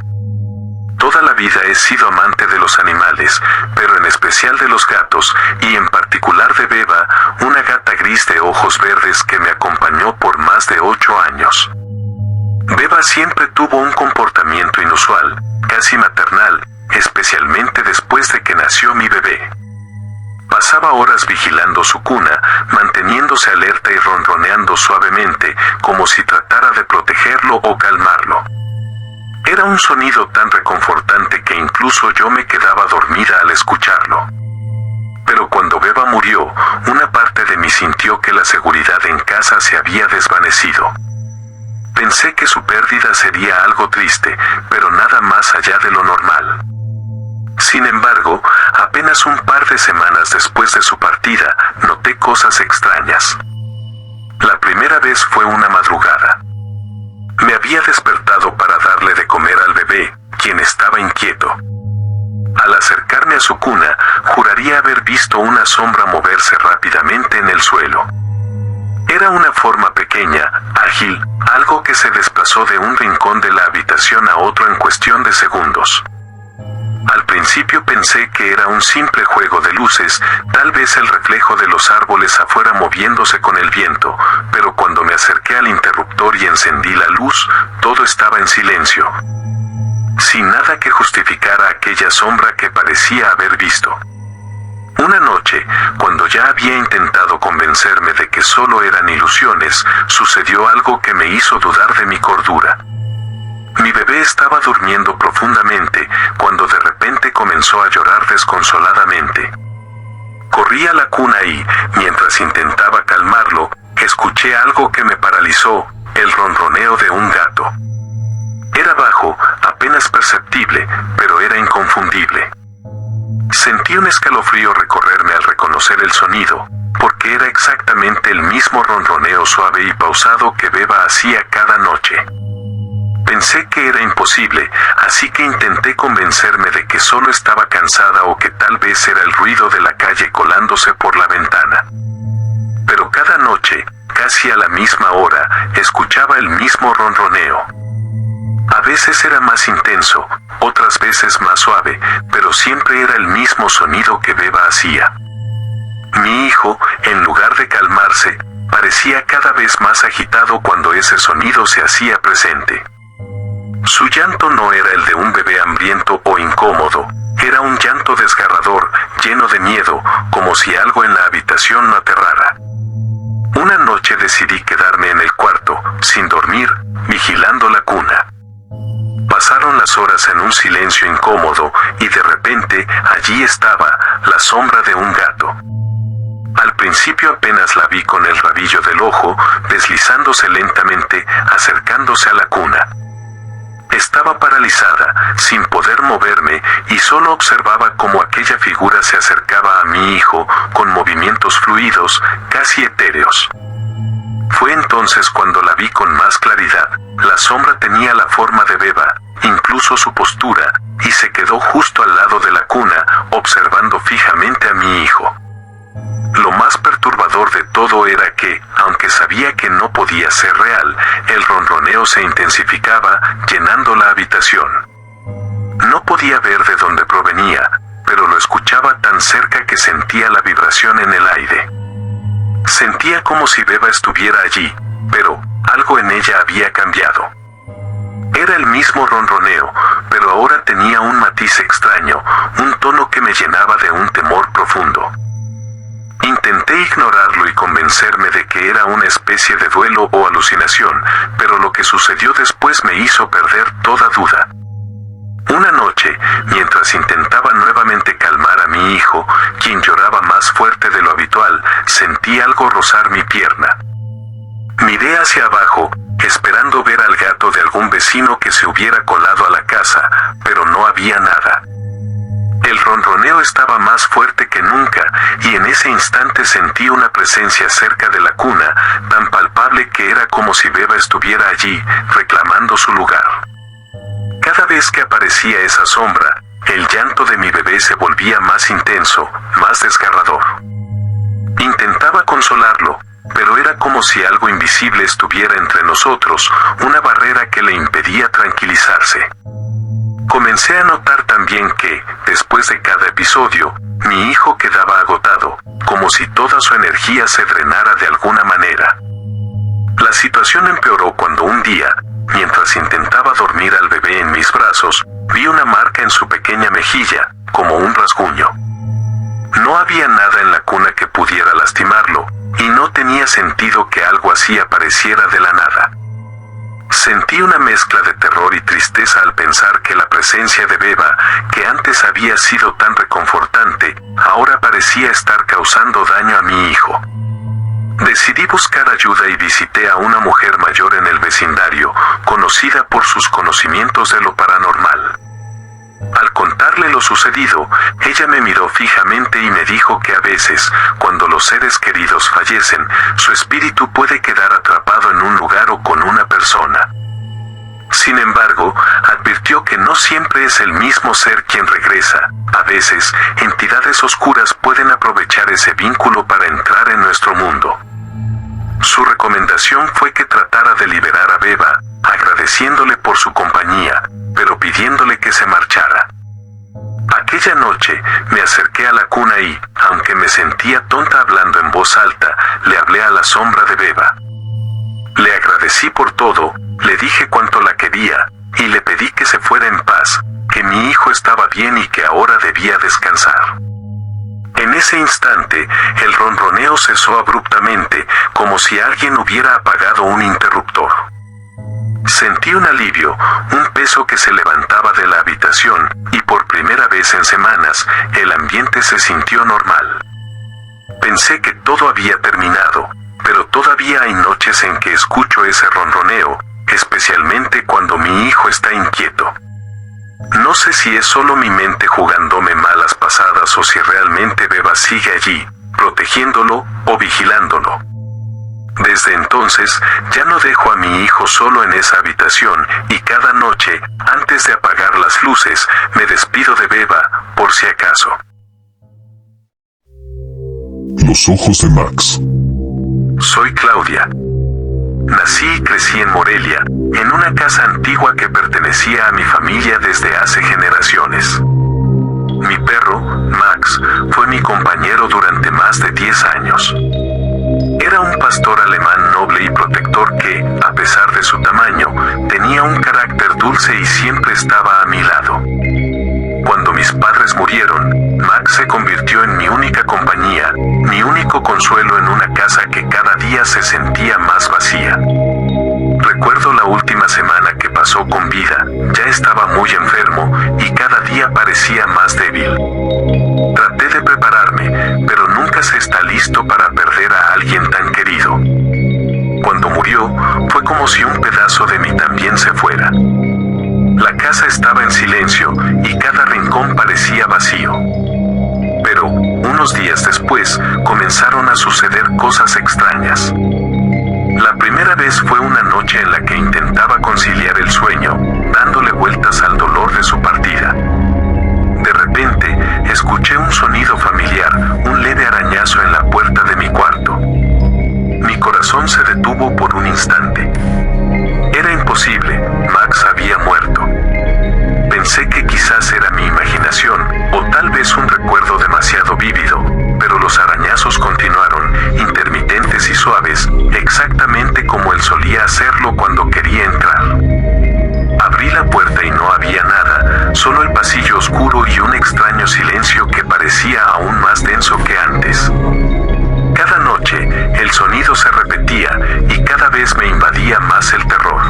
Toda la vida he sido amante de los animales, pero en especial de los gatos, y en particular de Beba, una gata gris de ojos verdes que me acompañó por más de 8 años. Beba siempre tuvo un comportamiento inusual, casi maternal, especialmente después de que nació mi bebé. Pasaba horas vigilando su cuna, manteniéndose alerta y ronroneando suavemente, como si tratara de protegerlo o calmarlo. Era un sonido tan reconfortante que incluso yo me quedaba dormida al escucharlo. Pero cuando Beba murió, una parte de mí sintió que la seguridad en casa se había desvanecido. Pensé que su pérdida sería algo triste, pero nada más allá de lo normal. Sin embargo, apenas un par de semanas después de su partida, noté cosas extrañas. La primera vez fue una madrugada. Me había despertado para darle de comer al bebé, quien estaba inquieto. Al acercarme a su cuna, juraría haber visto una sombra moverse rápidamente en el suelo. Era una forma pequeña, ágil, algo que se desplazó de un rincón de la habitación a otro en cuestión de segundos. Al principio pensé que era un simple juego de luces, tal vez el reflejo de los árboles afuera moviéndose con el viento, pero cuando me acerqué al interruptor y encendí la luz, todo estaba en silencio. Sin nada que justificara aquella sombra que parecía haber visto. Una noche, cuando ya había intentado convencerme de que solo eran ilusiones, sucedió algo que me hizo dudar de mi cordura. Mi bebé estaba durmiendo profundamente, cuando de repente comenzó a llorar desconsoladamente. Corrí a la cuna y, mientras intentaba calmarlo, escuché algo que me paralizó, el ronroneo de un gato. Era bajo, apenas perceptible, pero era inconfundible. Sentí un escalofrío recorrerme al reconocer el sonido, porque era exactamente el mismo ronroneo suave y pausado que Beba hacía cada noche. Pensé que era imposible, así que intenté convencerme de que solo estaba cansada o que tal vez era el ruido de la calle colándose por la ventana. Pero cada noche, casi a la misma hora, escuchaba el mismo ronroneo. A veces era más intenso, otras veces más suave, pero siempre era el mismo sonido que Beba hacía. Mi hijo, en lugar de calmarse, parecía cada vez más agitado cuando ese sonido se hacía presente. Su llanto no era el de un bebé hambriento o incómodo, era un llanto desgarrador, lleno de miedo, como si algo en la habitación lo aterrara. Una noche decidí quedarme en el cuarto, sin dormir, vigilando la cuna. Pasaron las horas en un silencio incómodo, y de repente, allí estaba, la sombra de un gato. Al principio apenas la vi con el rabillo del ojo, deslizándose lentamente, acercándose a la cuna. Estaba paralizada, sin poder moverme, y solo observaba cómo aquella figura se acercaba a mi hijo, con movimientos fluidos, casi etéreos. Fue entonces cuando la vi con más claridad. La sombra tenía la forma de Beba, incluso su postura, y se quedó justo al lado de la cuna, observando fijamente a mi hijo. Lo más perturbador de todo era que, aunque sabía que no podía ser real, el ronroneo se intensificaba, llenando la habitación. No podía ver de dónde provenía, pero lo escuchaba tan cerca que sentía la vibración en el aire. Sentía como si Beba estuviera allí, pero algo en ella había cambiado. Era el mismo ronroneo, pero ahora tenía un matiz extraño, un tono que me llenaba de un temor profundo. Intenté ignorarlo y convencerme de que era una especie de duelo o alucinación, pero lo que sucedió después me hizo perder toda duda. Una noche, mientras intentaba nuevamente calmar a mi hijo, quien lloraba más fuerte de lo habitual, sentí algo rozar mi pierna. Miré hacia abajo, esperando ver al gato de algún vecino que se hubiera colado a la casa, pero no había nada. El ronroneo estaba más fuerte que nunca, y en ese instante sentí una presencia cerca de la cuna, tan palpable que era como si Beba estuviera allí, reclamando su lugar. Cada vez que aparecía esa sombra, el llanto de mi bebé se volvía más intenso, más desgarrador. Intentaba consolarlo, pero era como si algo invisible estuviera entre nosotros, una barrera que le impedía tranquilizarse. Comencé a notar también que, después de cada episodio, mi hijo quedaba agotado, como si toda su energía se drenara de alguna manera. La situación empeoró cuando un día, mientras intentaba dormir al bebé en mis brazos, vi una marca en su pequeña mejilla, como un rasguño. No había nada en la cuna que pudiera lastimarlo, y no tenía sentido que algo así apareciera de la nada. Sentí una mezcla de terror y tristeza al pensar que la presencia de Beba, que antes había sido tan reconfortante, ahora parecía estar causando daño a mi hijo. Decidí buscar ayuda y visité a una mujer mayor en el vecindario, conocida por sus conocimientos de lo paranormal. Al contarle lo sucedido, ella me miró fijamente y me dijo que a veces, cuando los seres queridos fallecen, su espíritu puede quedar atrapado en un lugar o con una persona. Sin embargo, advirtió que no siempre es el mismo ser quien regresa. A veces, entidades oscuras pueden aprovechar ese vínculo para entrar en nuestro mundo. Su recomendación fue que tratara de liberar a Beba, agradeciéndole por su compañía, pero pidiéndole que se marchara. Aquella noche, me acerqué a la cuna y, aunque me sentía tonta hablando en voz alta, le hablé a la sombra de Beba. Le agradecí por todo, le dije cuánto la quería, y le pedí que se fuera en paz, que mi hijo estaba bien y que ahora debía descansar. En ese instante, el ronroneo cesó abruptamente, como si alguien hubiera apagado un interruptor. Sentí un alivio, un peso que se levantaba de la habitación, y por primera vez en semanas, el ambiente se sintió normal. Pensé que todo había terminado, pero todavía hay noches en que escucho ese ronroneo, especialmente cuando mi hijo está inquieto. No sé si es solo mi mente jugándome malas pasadas o si realmente Beba sigue allí, protegiéndolo o vigilándolo. Desde entonces, ya no dejo a mi hijo solo en esa habitación, y cada noche, antes de apagar las luces, me despido de Beba, por si acaso. Los ojos de Max. Soy Claudia. Nací y crecí en Morelia, en una casa antigua que pertenecía a mi familia desde hace generaciones. Mi perro, Max, fue mi compañero durante más de 10 años. Era un pastor alemán noble y protector que, a pesar de su tamaño, tenía un carácter dulce y siempre estaba a mi lado. Cuando mis padres murieron, Max se convirtió en mi única compañía, mi único consuelo en una casa que cada día se sentía más vacía. Recuerdo la última semana que pasó con vida, ya estaba muy enfermo y cada día parecía más débil. Traté de prepararme, pero nunca se está listo para perder a alguien tan querido. Cuando murió, fue como si un pedazo de mí también se fuera. La casa estaba en silencio y cada rincón parecía vacío. Pero, unos días después, comenzaron a suceder cosas extrañas. La primera vez fue una noche en la que intentaba conciliar el sueño, dándole vueltas al dolor de su partida. De repente, escuché un sonido familiar, un leve arañazo en la puerta de mi cuarto. Mi corazón se detuvo por un instante. Era imposible, Max había muerto. Pensé que quizás era mi imaginación, o tal vez un recuerdo demasiado vívido, pero los arañazos continuaron, intermitentes y suaves, exactamente como él solía hacerlo cuando quería entrar. Abrí la puerta y no había nada, solo el pasillo oscuro y un extraño silencio que parecía aún más denso que antes. Cada noche, el sonido se repetía, y cada vez me invadía más el terror.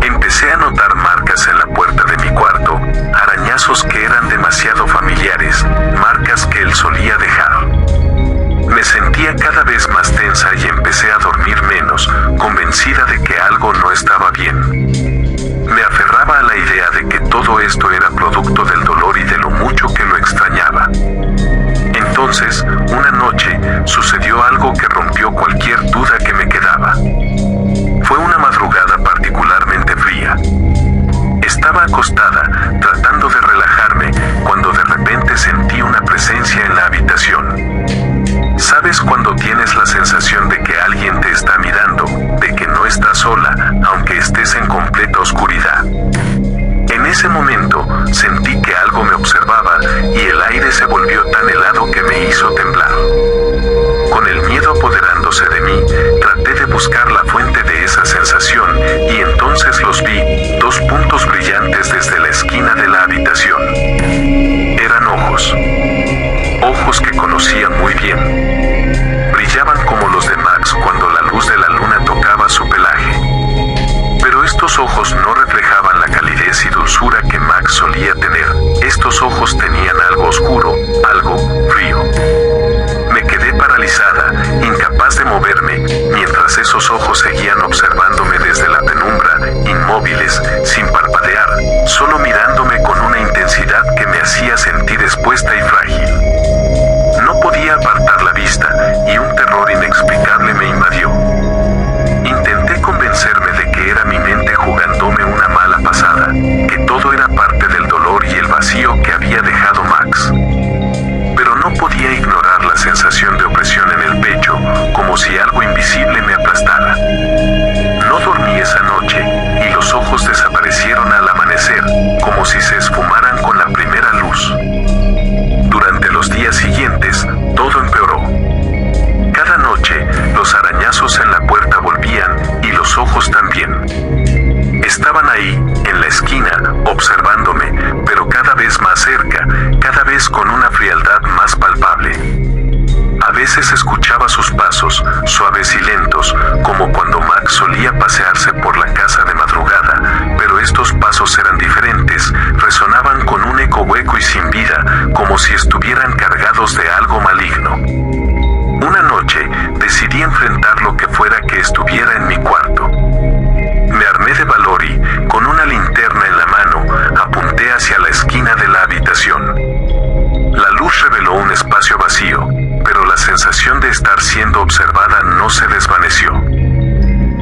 Empecé a notar marcas en la puerta de mi cuarto, arañazos que eran demasiado familiares, marcas que él solía dejar. Me sentía cada vez más tensa y empecé a dormir menos, convencida de que algo no estaba bien. Me aferraba a la idea de que todo esto era producto del dolor y de lo mucho que lo extrañaba. Entonces, una noche, sucedió algo que rompió cualquier duda que me quedaba. Fue una madrugada particularmente fría. Estaba acostada, tratando de relajarme, cuando de repente sentí una presencia en la habitación. ¿Sabes cuando tienes la sensación de que alguien te está mirando, de que no estás sola, aunque estés en completa oscuridad? En ese momento, sentí que algo me observaba, y el aire se volvió tan helado que me hizo temblar. Con el miedo apoderándose de mí, traté de buscar la fuente de esa sensación, y entonces los vi, 2 puntos brillantes desde la esquina de la habitación. Eran ojos. Ojos que conocía muy bien. Brillaban como los de Max cuando la luz de la luna tocaba su pelaje. Pero estos ojos no reflejaban la calidez y dulzura que Max solía tener. Estos ojos tenían algo oscuro, algo frío. Me quedé paralizada, incapaz de moverme, mientras esos ojos seguían observándome desde la penumbra, inmóviles, sin parpadear, solo mirándome con una intensidad que me hacía sensación de opresión en el pecho, como si algo invisible me aplastara. No dormí esa noche, y los ojos desaparecieron al amanecer, como si se esfumaran con la primera luz. Durante los días siguientes, todo empeoró. Cada noche, los arañazos en la puerta volvían, y los ojos también. Estaban ahí, en la esquina, observándome, pero cada vez más cerca, cada vez con una frialdad más palpable. A veces escuchaba sus pasos, suaves y lentos, como cuando Max solía pasearse por la casa de madrugada, pero estos pasos eran diferentes, resonaban con un eco hueco y sin vida, como si estuvieran cargados de algo maligno. Una noche, decidí enfrentar lo que fuera que estuviera en mi cuarto. Me armé de valor y, con una linterna en la mano, apunté hacia la esquina de la habitación. La luz reveló un espacio vacío, pero la sensación de estar siendo observada no se desvaneció.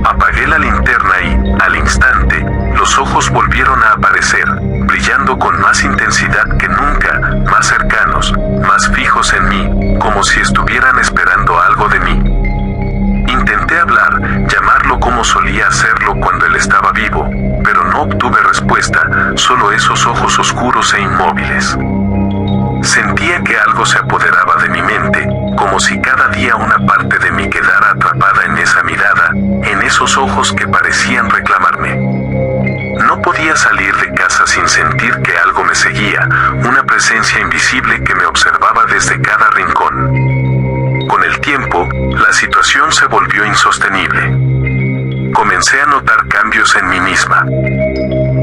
Apagué la linterna y, al instante, los ojos volvieron a aparecer, brillando con más intensidad que nunca, más cercanos, más fijos en mí, como si estuvieran esperando algo de mí. Intenté hablar, llamarlo como solía hacerlo cuando él estaba vivo, pero no obtuve respuesta, solo esos ojos oscuros e inmóviles. Sentía que algo se apoderaba de mi mente, como si cada día una parte de mí quedara atrapada en esa mirada, en esos ojos que parecían reclamarme. No podía salir de casa sin sentir que algo me seguía, una presencia invisible que me observaba desde cada rincón. Con el tiempo, la situación se volvió insostenible. Comencé a notar cambios en mí misma.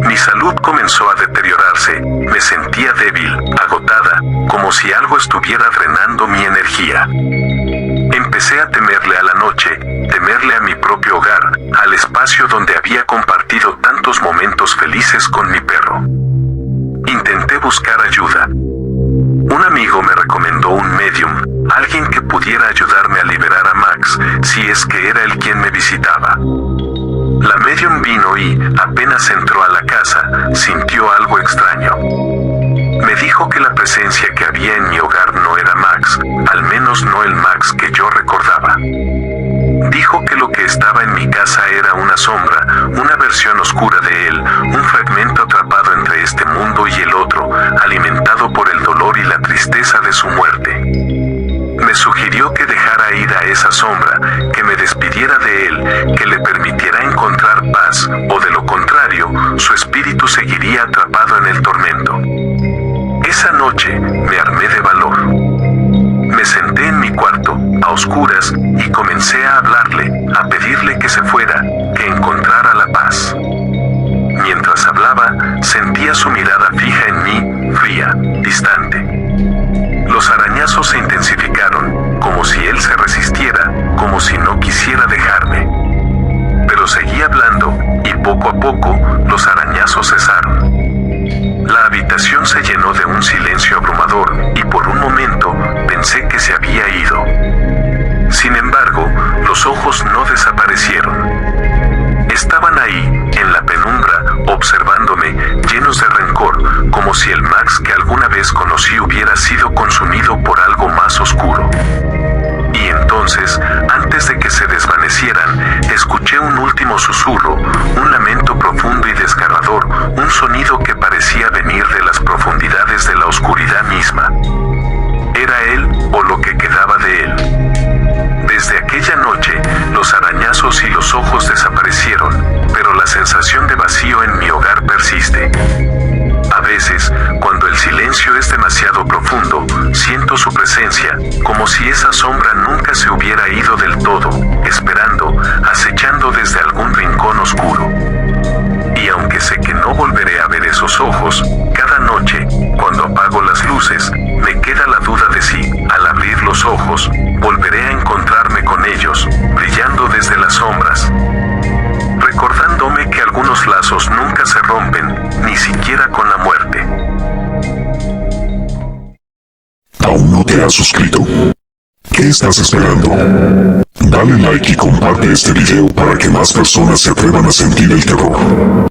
Mi salud comenzó a deteriorarse, me sentía débil, agotada, como si algo estuviera drenando mi energía. Empecé a temerle a la noche, temerle a mi propio hogar, al espacio donde había compartido tantos momentos felices con mi perro. Intenté buscar ayuda. Un amigo me recomendó un medium, alguien que pudiera ayudarme a liberar a Max, si es que era él quien me visitaba. La medium vino y, apenas entró a la casa, sintió algo extraño. Me dijo que la presencia que había en mi hogar no era Max, al menos no el Max que yo recordaba. Dijo que lo que estaba en mi casa era una sombra, una versión oscura de él, un fragmento atrapado entre este mundo y el otro, alimentado por el dolor y la tristeza de su muerte. Me sugirió que dejara ir a esa sombra, que me despidiera de él, que le permitiera encontrar paz, o de lo contrario, su espíritu seguiría atrapado en el tormento. Esa noche, me armé de valor. Me senté en mi cuarto, a oscuras, y comencé a hablarle, a pedirle que se fuera, que encontrara la paz. Mientras hablaba, sentía su mirada fija en mí, fría, distante. Los arañazos se intensificaron, como si él se resistiera, como si no quisiera dejarme. Pero seguí hablando, y poco a poco, los arañazos cesaron. La habitación se llenó de un silencio abrumador, y por un momento, pensé que se había ido. Sin embargo, los ojos no desaparecieron. Estaban ahí, en la penumbra, observándome, llenos de rencor, como si el Max que alguna vez conocí hubiera sido consumido por algo más oscuro. Y entonces, antes de que se desvanecieran, escuché un último susurro, un lamento profundo y desgarrador, un sonido que parecía venir de las profundidades de la oscuridad misma. ¿Era él, o lo que quedaba de él? Desde aquella noche, los arañazos y los ojos desaparecieron, pero la sensación de vacío en mi hogar persiste. A veces, cuando el silencio es demasiado profundo, siento su presencia, como si esa sombra nunca se hubiera ido del todo, esperando, acechando desde algún rincón oscuro. Y aunque sé que no volveré a ver esos ojos, cada noche, cuando apago las luces, me queda la duda de si, al abrir los ojos, volveré a encontrarme con ellos, brillando desde las sombras. Recordándome que algunos lazos nunca se rompen, ni siquiera con la muerte. ¿Aún no te has suscrito? ¿Qué estás esperando? Dale like y comparte este video para que más personas se atrevan a sentir el terror.